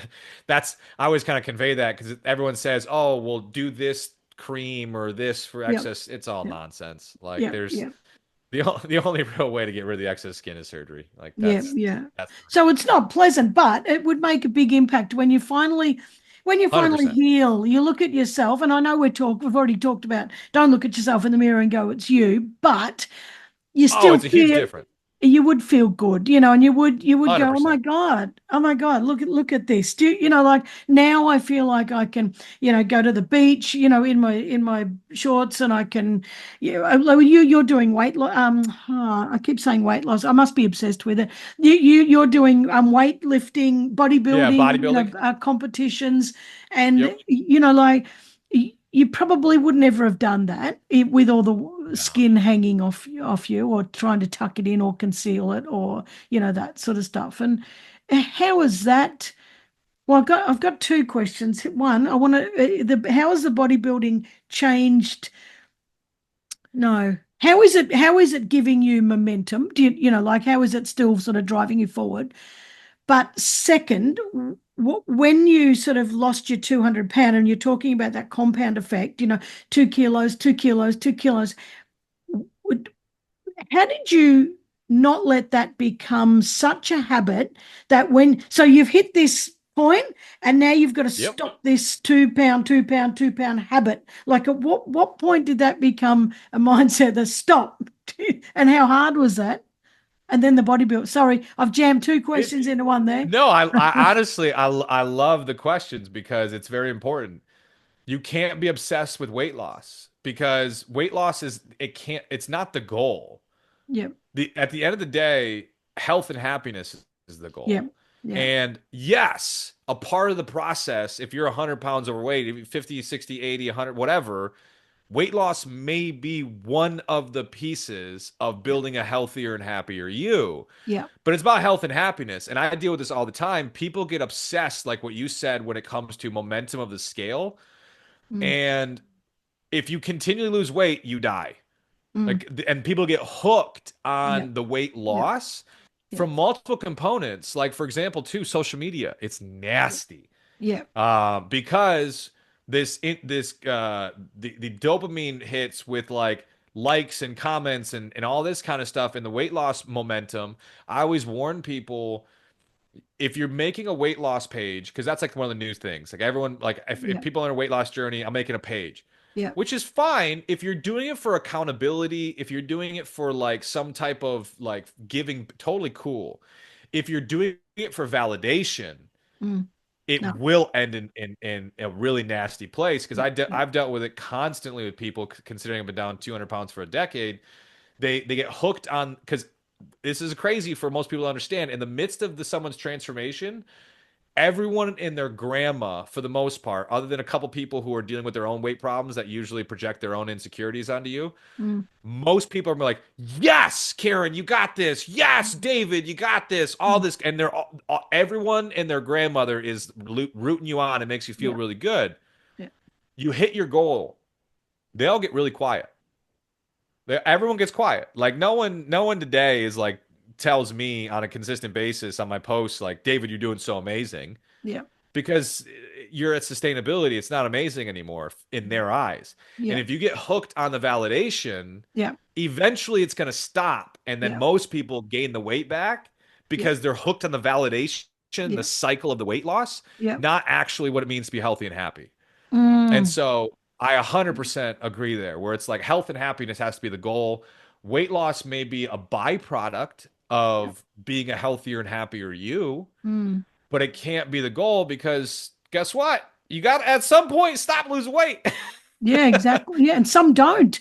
that's I always kind of convey that because everyone says, "Oh, well, do this cream or this for Yeah. excess." It's all Yeah. nonsense. Like Yeah. there's Yeah. the only real way to get rid of the excess skin is surgery. Like Yeah, yeah. that's So it's not pleasant, but it would make a big impact when you finally 100%. heal. You look at yourself, and I know we've already talked about don't look at yourself in the mirror and go, it's you, but you Oh, still it's a huge feel difference. you would feel good, and you would go, 100%. oh my God, look at this. Like now I feel like I can, go to the beach, in my shorts, and I can, like you're doing weight loss. I keep saying weight loss. I must be obsessed with it. You're doing weightlifting, Yeah, bodybuilding, bodybuilding. competitions, and Yep. like you probably would never have done that with all the No. skin hanging off you, or trying to tuck it in or conceal it, or that sort of stuff. And how is that? Well, I've got two questions. One, I want to the how has the bodybuilding changed? No. How is it giving you momentum? Like how is it still sort of driving you forward? But second, when you sort of lost your 200 pound and you're talking about that compound effect, 2 kilos, 2 kilos, 2 kilos, how did you not let that become such a habit that so you've hit this point and now you've got to Yep. stop this 2 pound, 2 pound, 2 pound habit? Like at what point did that become a mindset that stop? And how hard was that? And then the bodybuilding. Sorry, I've jammed two It, questions into one there. no, I honestly I love the questions because it's very important. You can't be obsessed with weight loss because weight loss it's not the goal. Yep, At the end of the day, health and happiness is the goal. yep, yep, And yes, a part of the process, if you're 100 pounds overweight, if you're 50, 60, 80, 100, whatever, weight loss may be one of the pieces of yep, building a healthier and happier you. yep. But it's about health and happiness. And I deal with this all the time. People get obsessed, like what you said, when it comes to momentum of the scale. Mm, And if you continually lose weight, you die. mm, Like, and people get hooked yep, on the weight yep, loss yep, from multiple components. Like, for example, too, social media. It's yep, nasty yep, because the dopamine hits with like likes and comments and all this kind of stuff and the weight loss momentum. I always warn people if you're making a weight loss page, because that's like one of the new things. Like everyone, like if yep, people are on a weight loss journey, I'm making a page, yep, which is fine if you're doing it for accountability, if you're doing it for like some type of like giving, totally cool. If you're doing it for validation, mm, it no, will end in a really nasty place because yep, yep, I've dealt with it constantly with people considering I've been down 200 pounds for a decade. They get hooked on because this is crazy for most people to understand. In the midst of someone's transformation, everyone and their grandma, for the most part, other than a couple people who are dealing with their own weight problems that usually project their own insecurities onto you, mm, most people are like, "Yes, Karen, you got this. Yes, mm, David, you got this. All mm, this," and everyone and their grandmother is rooting you on. It makes you feel yep, really good. yep, You hit your goal, they all get really quiet. Everyone gets quiet. Like no one today is like tells me on a consistent basis on my posts like, "David, you're doing so amazing." yep, Because you're at sustainability, it's not amazing anymore in their eyes. And yep, if you get hooked on the validation, yep, eventually it's going to stop. And then yep, most people gain the weight back yep, because they're hooked on the validation, the yep, cycle of the weight loss, yep, not actually what it means to be healthy and happy. And mm, so I 100% agree there, where it's like health and happiness has to be the goal. Weight loss may be a byproduct yep, of being a healthier and happier you, mm. but it can't be the goal because guess what? You got to at some point stop losing weight. Yeah, exactly. Yeah, and some don't.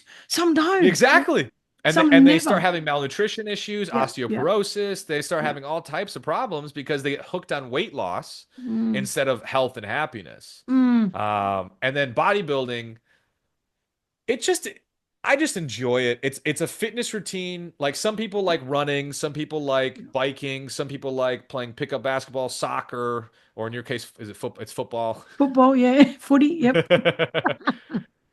Exactly. Some And they start never. having malnutrition issues, Yeah, yeah, osteoporosis. They start yeah, having all types of problems because they get hooked on weight loss mm, instead of health and happiness. mm, And then bodybuilding. it just I just enjoy it. It's a fitness routine. Like some people like running, some people like biking, some people like playing pickup basketball, soccer, or in your case, is it football? It's football. Football, yeah. Footy, yep.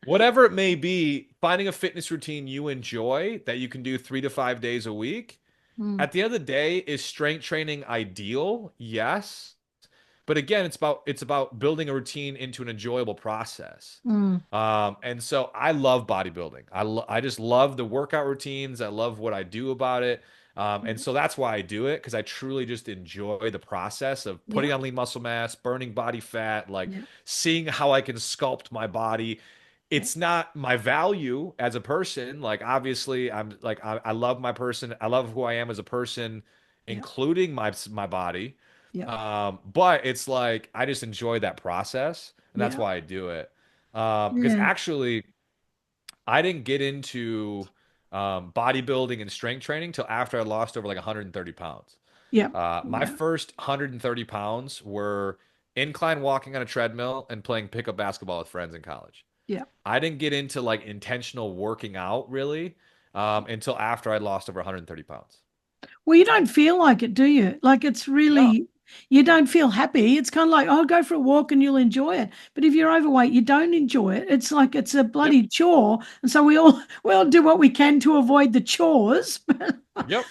Whatever it may be, finding a fitness routine you enjoy that you can do 3 to 5 days a week. Mm, At the end of the day, is strength training ideal? Yes. But again, it's about building a routine into an enjoyable process. mm, And so I love bodybuilding. I just love the workout routines. I love what I do about it. And so that's why I do it because I truly just enjoy the process of yeah, putting on lean muscle mass, burning body fat, like yeah, seeing how I can sculpt my body. yeah, It's not my value as a person. Like obviously, I love my person. I love who I am as a person, yeah, including my body. yeah, But it's like I just enjoy that process, and that's yeah, why I do it. Because yeah, actually, I didn't get into bodybuilding and strength training till after I lost over like 130 pounds. yeah, My yeah, first 130 pounds were incline walking on a treadmill and playing pickup basketball with friends in college. yeah. I didn't get into like intentional working out really until after I lost over 130 pounds. Well, you don't feel like it, do you? Like it's No. really, you don't feel happy. It's kind of like, oh, go for a walk and you'll enjoy it. But if you're overweight, you don't enjoy it. It's like it's a Yep. bloody chore. And so we all do what we can to avoid the chores. Yep.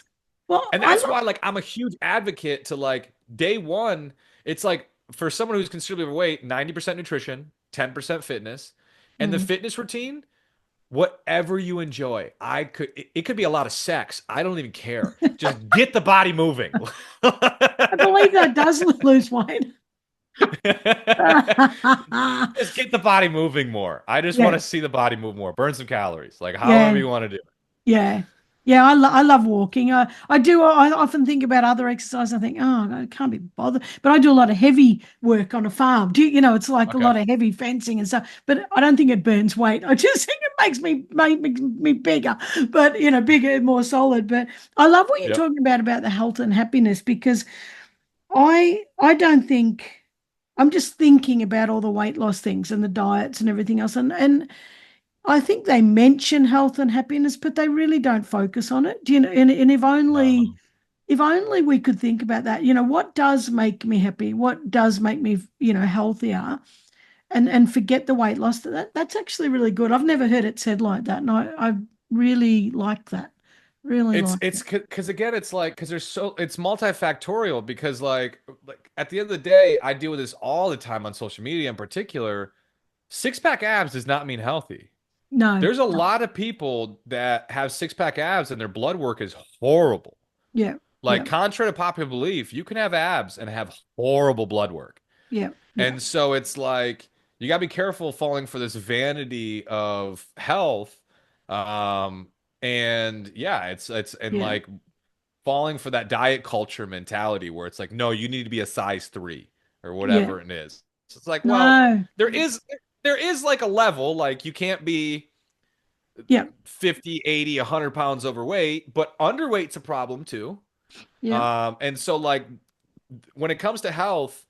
Well, And I that's love, why like I'm a huge advocate to like day one, it's like for someone who's considerably overweight, 90% nutrition, 10% fitness. And the mm. fitness routine, whatever you enjoy. It could be a lot of sex. I don't even care. Just get the body moving. I believe that does lose weight. Just get the body moving more. I just want Yeah, to see the body move more. Burn some calories. Like however yeah. you want to do it. Yeah. Yeah, I love walking. I do. I often think about other exercise. I think, oh, I can't be bothered. But I do a lot of heavy work on a farm. It's like a Okay. lot of heavy fencing and stuff. But I don't think it burns weight. I just think it makes me bigger, but bigger and more solid. But I love what you're Yep. talking about the health and happiness because I don't think I'm just thinking about all the weight loss things and the diets and everything else. And I think they mention health and happiness, but they really don't focus on it. Do you know? And No. if only we could think about that. What does make me happy? What does make me, healthier? And forget the weight loss. That's actually really good. I've never heard it said like that, and I really like that. Really It's like it's that. because again, it's like because it's multifactorial because like at the end of the day, I deal with this all the time on social media in particular. Six pack abs does not mean healthy. No, There's a no, lot of people that have six pack abs and their blood work is horrible. yeah, Like yeah, contrary to popular belief, you can have abs and have horrible blood work. yeah, yeah, And so it's like you got to be careful falling for this vanity of health. Um, and yeah, it's and yeah, like falling for that diet culture mentality where it's like, no, you need to be a size 3 or yeah. whatever it is. So it's like, well, No, there is there is like a level, like you can't be yeah, 50, 80, 100 pounds overweight, but underweight's a problem too. yeah, And so like when it comes to health,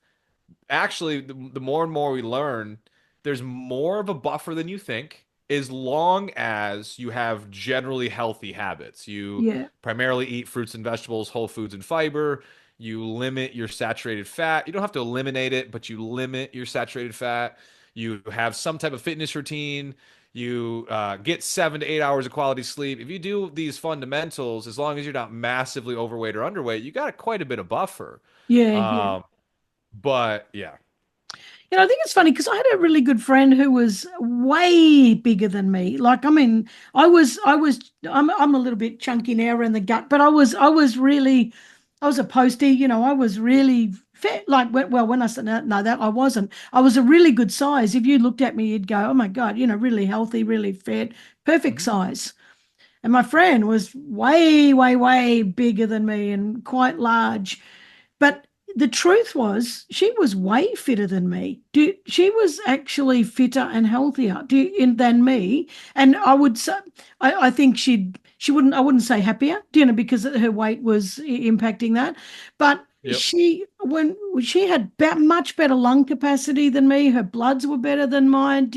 actually the more and more we learn, there's more of a buffer than you think as long as you have generally healthy habits. You yeah, primarily eat fruits and vegetables, whole foods and fiber. You limit your saturated fat. You don't have to eliminate it, but you limit your saturated fat. You have some type of fitness routine. You get 7 to 8 hours of quality sleep. If you do these fundamentals, as long as you're not massively overweight or underweight, you got quite a bit of buffer. yeah, yeah. Um, but yeah. I think it's funny because I had a really good friend who was way bigger than me. Like, I mean, I'm a little bit chunky now in the gut, but I was a postie, I was really fit. Like, well, when I said no, that I wasn't. I was a really good size. If you looked at me, you'd go, oh my God, really healthy, really fit, perfect Mhm. size. And my friend was way, way, way bigger than me and quite large. But the truth was, she was way fitter than me. She was actually fitter and healthier than me. And I would say, I think she wouldn't, I wouldn't say happier, because her weight was impacting that. But Yep. when she had much better lung capacity than me, her bloods were better than mine.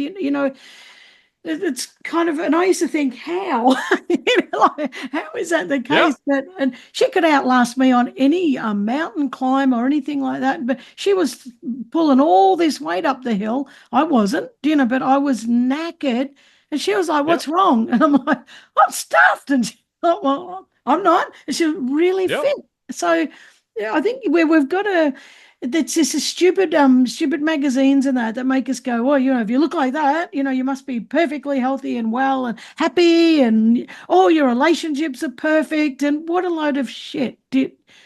it's kind of, and I used to think, how, like, how is that the Yeah. case? But and she could outlast me on any mountain climb or anything like that. But she was pulling all this weight up the hill. I wasn't, but I was knackered, and she was like, Yep. "What's wrong?" And I'm like, "I'm stuffed." And she's like, "Well, I'm not." And she's really Yep. fit. So yeah, I think we've got to. It's just a stupid magazines and that make us go, well, if you look like that, you must be perfectly healthy and well and happy, and all your relationships are perfect. And what a load of shit.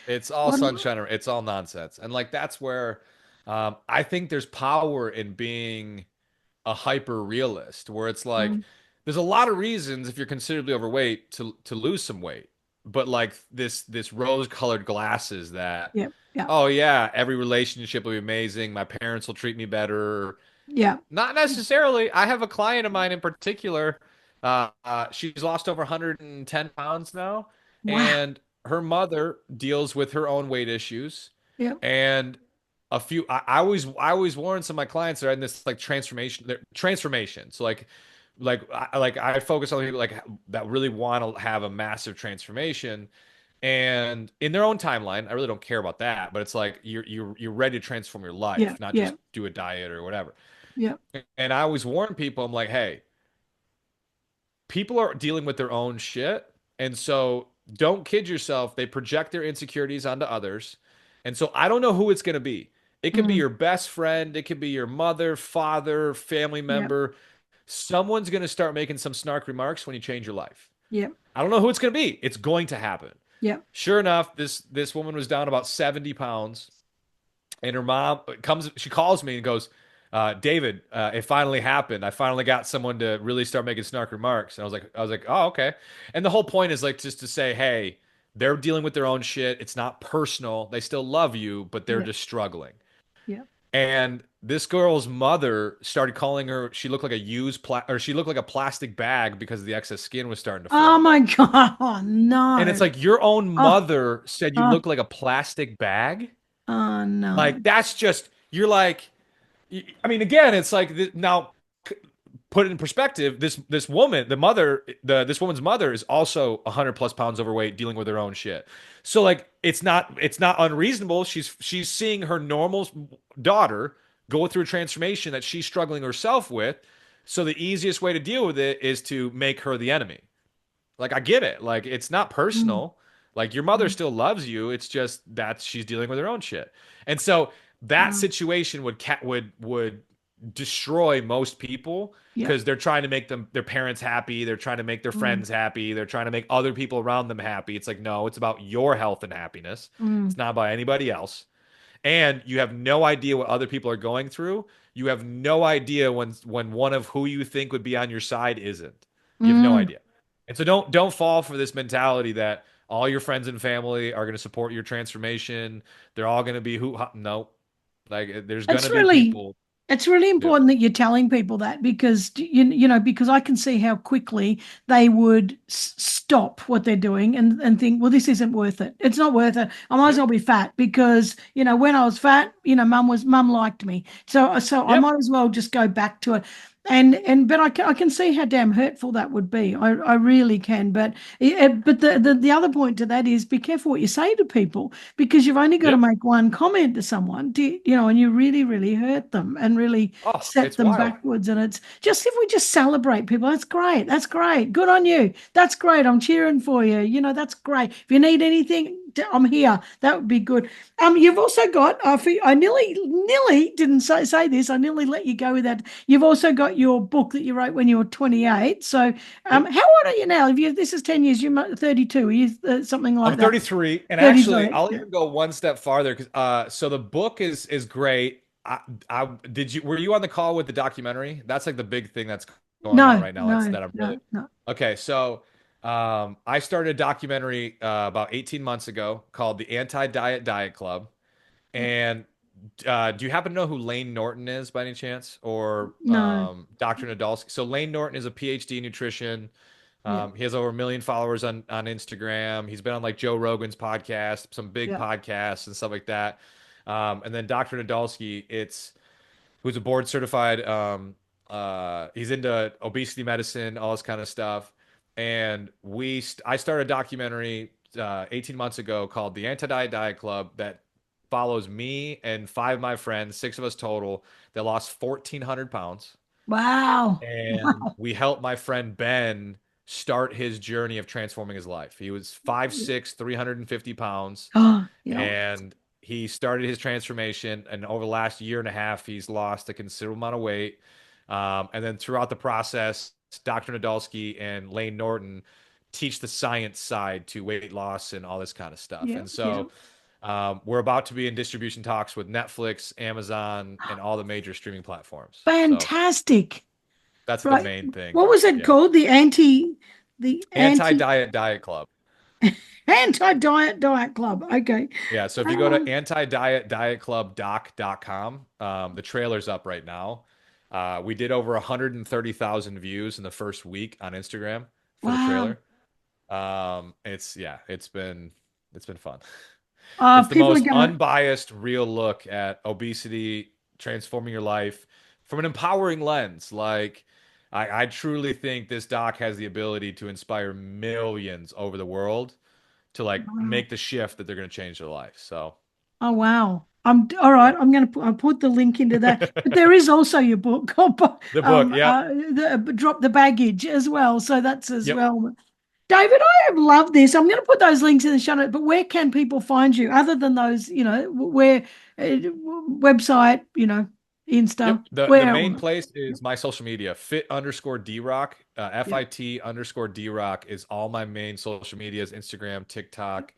It's all What? sunshine. It's all nonsense. And like that's where I think there's power in being a hyper realist, where it's like Mm, there's a lot of reasons if you're considerably overweight to lose some weight, but like this rose-colored glasses that, yeah, yeah, oh yeah, every relationship will be amazing. My parents will treat me better. yeah. Not necessarily. I have a client of mine in particular. She's lost over 110 pounds now, Wow. and her mother deals with her own weight issues. Yeah. And I always warn some of my clients that are in this like transformation. So like I focus on people like that really want to have a massive transformation, and in their own timeline. I really don't care about that, but it's like you're ready to transform your Yeah. life, not Yeah. just do a diet or whatever. Yeah. And I always warn people, I'm like, hey, people are dealing with their own shit. And so don't kid yourself. They project their insecurities onto others. And so I don't know who it's going to be. It could be Mm, your best friend, it could be your mother, father, family yeah. member. Someone's going to start making some snark remarks when you change your life. Yeah. I don't know who it's going to be. It's going to happen. Yeah. Sure enough, this woman was down about 70 pounds, and her mom comes, she calls me and goes, David, it finally happened. I finally got someone to really start making snark remarks. And I was like, oh, okay. And the whole point is like just to say, hey, they're dealing with their own shit. It's not personal. They still love you, but they're Yeah. just struggling. Yeah. And this girl's mother started calling her, she looked like a or she looked like a plastic bag because the excess skin was starting to Oh form. my God. Oh, And it's no. like your own Oh, mother said you oh, look like a plastic bag. oh no. Like that's just, you're like, I mean, again, it's like now put it in perspective. This woman, this woman's mother is also 100 plus pounds overweight, dealing with her own shit. So like, it's not unreasonable. She's seeing her normal daughter go through a transformation that she's struggling herself with. So the easiest way to deal with it is to make her the enemy. Like I get it. Like it's not Mm, personal. Like your mother mm, still loves you. It's just that she's dealing with her own shit. And so that mm. situation would destroy most people Yeah. because they're trying to make their parents happy, they're trying to make their Mm, friends happy, they're trying to make other people around them happy. It's like no, it's about your health and happiness. It's mm, not about anybody else. And you have no idea what other people are going through. You have no idea when one of who you think would be on your side isn't. You have no mm. idea. And so don't fall for this mentality that all your friends and family are going to support your transformation. They're all going to be who no. Like there's going It's to be really people. it's really Yep. important that you're telling people that, because because I can see how quickly they would stop what they're doing and think, well, this isn't worth it. It's not worth it. I might as Yep. well be fat, because when I was fat, mum liked me. So I Yep. might as well just go back to it. And but I can see how damn hurtful that would be. I really can. But the other point to that is, be careful what you say to people, because you've only got to Yep. make one comment to someone, and you really, really hurt them and really Oh, set it's them wild. backwards. And it's just, if we just celebrate people, that's great. That's great. Good on you. That's great. I'm cheering for you. That's great. If you need anything, I'm here. That would be good. You've also got, I nearly didn't say this. I nearly let you go with that. You've also got your book that you wrote when you were 28. So, Yep. how old are you now? If you This is 10 years. You're 32. Are you something like I'm that? 33, and actually, 33. I'll Yeah. even go one step farther because so the book is great. I did you were you on the call with the documentary? That's like the big thing that's going on No, right now. That's no, that I'm really no, no. okay. So I started a documentary about 18 months ago called the Anti-Diet Diet Club. Yeah. And do you happen to know who Lane Norton is by any chance, or No. Dr. Nadolski? So Lane Norton is a PhD in nutrition. Yeah. He has over 1 million followers on Instagram. He's been on like Joe Rogan's podcast, some big Yeah. podcasts and stuff like that. And then Dr. Nadolski, who's a board certified He's into obesity medicine, all this kind of stuff. And I started a documentary 18 months ago called the Anti-Diet Diet Club that follows me and five of my friends, six of us total, that lost 1,400 pounds. Wow. And we helped my friend Ben start his journey of transforming his life. He was 5'6", 350 pounds, Oh, yeah. and he started his transformation. And over the last year and a half, he's lost a considerable amount of weight. And then throughout the process, Dr. Nadolski and Lane Norton teach the science side to weight loss and all this kind of stuff. Yeah. And Yeah. so we're about to be in distribution talks with Netflix, Amazon, and all the major streaming platforms. So Fantastic. that's the Right. main thing. What was it Yeah. called? The Anti-Diet Club. anti-diet diet club. Okay. Yeah. So if you go to Oh, antidietdietclub.com, the trailer's up right now. We did over 130,000 views in the first week on Instagram for the wow. trailer. It's been fun. It's the People are most gonna. unbiased, real look at obesity, transforming your life from an empowering lens. Like, I truly think this doc has the ability to inspire millions over the world to like Wow. make the shift that they're going to change their life. So, Oh wow. I'm all right. yeah. I'll put the link into that. But there is also your book called The book. Yep. Drop the Baggage as well. So that's as Yep. well. David, I have loved this. I'm going to put those links in the show notes, but where can people find you other than those, where website, Yep. Insta, The where? main place is my social media, fit_drock, Yeah, fit_drock is all my main social medias, Instagram, TikTok,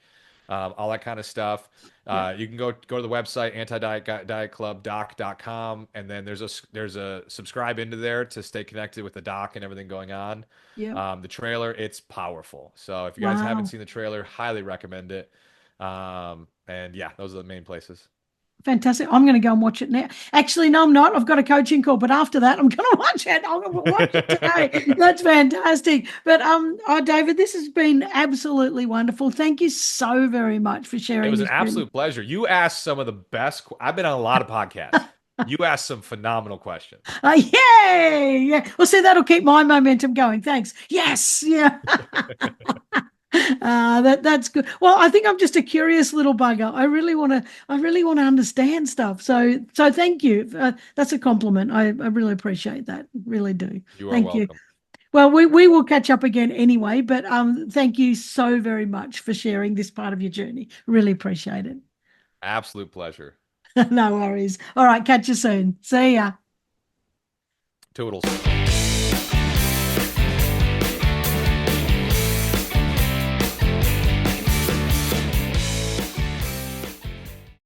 all that kind of stuff. yeah, You can go to the website, antidietdietclubdoc.com, and then there's a subscribe into there to stay connected with the doc and everything going on. yeah. The trailer, it's powerful. So if you guys haven't Wow. seen the trailer, highly recommend it. And yeah, those are the main places. Fantastic. I'm going to go and watch it now. Actually, no, I'm not. I've got a coaching call, but after that, I'm going to watch it. I'm going to watch it today. That's fantastic. But David, this has been absolutely wonderful. Thank you so very much for It sharing was an this journey. absolute pleasure. You asked some of the best. I've been on a lot of podcasts. You asked some phenomenal questions. Yay! Yeah. Well, see, that'll keep my momentum going. Thanks. Yes. Yeah. That's good. Well, I think I'm just a curious little bugger. I really want to understand stuff. So thank you. That's a compliment. I really appreciate that. Really do. You are Thank you. welcome. Well, we will catch up again anyway, but thank you so very much for sharing this part of your journey. Really appreciate it. Absolute pleasure. No worries. All right, catch you soon. See ya. Toodles.